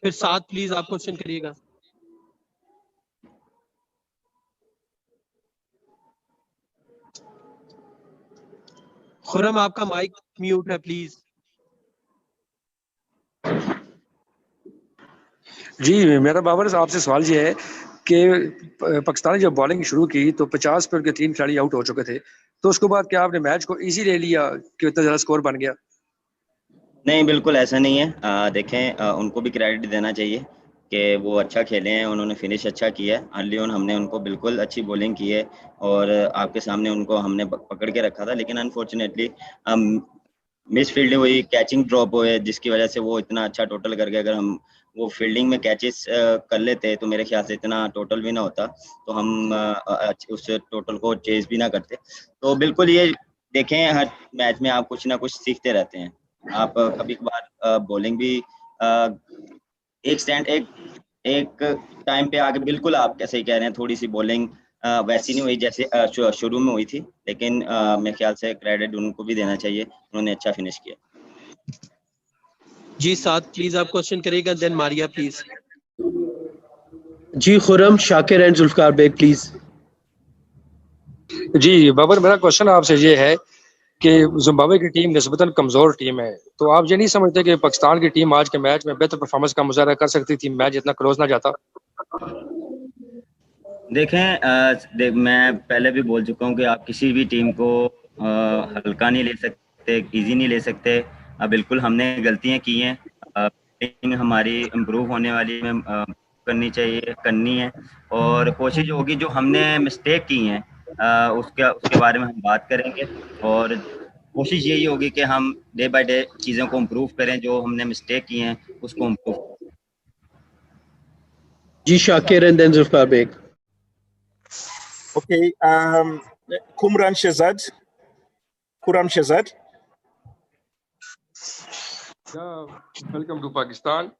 फिर 7 प्लीज आप क्वेश्चन करिएगा। खुरम आपका माइक म्यूट है प्लीज। जी मेरा बाबर साहब आपसे सवाल ये है कि पाकिस्तान ने जब बॉलिंग शुरू की तो 50 पे उनके 3 खिलाड़ी आउट हो चुके थे, तो उसके बाद क्या आपने मैच को इजी ले लिया कि इतना ज़्यादा स्कोर बन गया? नहीं, बिल्कुल ऐसा नहीं है। देखें, उनको भी क्रेडिट देना चाहिए कि वो अच्छा खेले हैं, उन्होंने फिनिश अच्छा किया है। अर्ली ऑन हमने उनको बिल्कुल अच्छी बॉलिंग की है और आपके सामने उनको हमने पकड़ के रखा था, लेकिन अनफॉर्चुनेटली मिस फील्डिंग हुई, कैचिंग ड्रॉप हुए, जिसकी वजह से वो इतना अच्छा टोटल कर गए। अगर हम वो फील्डिंग में कैचेस कर लेते तो मेरे ख्याल से इतना टोटल भी ना होता, तो हम उस टोटल को चेज भी ना करते। तो बिल्कुल ये देखें, हर मैच में आप कुछ ना कुछ सीखते रहते हैं। आप कभी कभार बॉलिंग भी एक टाइम पे आके, बिल्कुल आप कैसे ही कह रहे हैं, थोड़ी सी बॉलिंग वैसी नहीं हुई जैसे शुरू में हुई थी, लेकिन मेरे ख्याल से क्रेडिट उनको भी देना चाहिए, उन्होंने अच्छा फिनिश किया। जी 7 प्लीज आप क्वेश्चन करिएगा, देन मारिया प्लीज। जी खुरम, शाकिर एंड जुल्फकार बेग प्लीज। जी बाबर, मेरा क्वेश्चन आपसे ये है कि जिम्बाब्वे की टीम निस्बतन कमजोर टीम है, तो आप ये नहीं समझते कि पाकिस्तान की टीम आज के मैच में बेहतर परफॉर्मेंस का मुजाहरा कर सकती थी, मैच इतना क्लोज ना जाता? देखें, मैं पहले भी बोल चुका हूँ कि आप किसी भी टीम को हल्का नहीं ले सकते, इजी नहीं ले सकते। बिल्कुल हमने गलतियाँ की हैं, टीम हमारी इम्प्रूव होने वाली में करनी है, और कोशिश होगी जो हमने मिस्टेक की हैं उसके बारे में हम बात करेंगे, और कोशिश यही होगी कि हम डे बाय डे चीज़ों को इम्प्रूव करें, जो हमने मिस्टेक की हैं उसको इम्प्रूव। जी Shakir and then Zulfikar Baig. Okay, Kumran Shehzad. Kuram Shehzad. Yeah, welcome to Pakistan.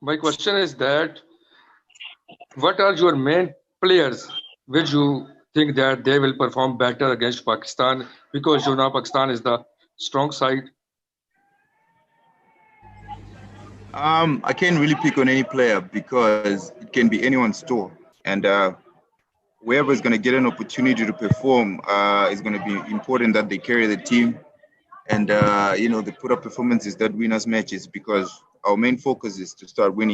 My question is that what are your main players which you think that they will perform better against Pakistan, because you know Pakistan is the strong side? I can't really pick on any player because it can be anyone's store, and whoever is going to get an opportunity to perform is going to be important that they carry the team, and they put up performances that win us matches, because our main focus is to start winning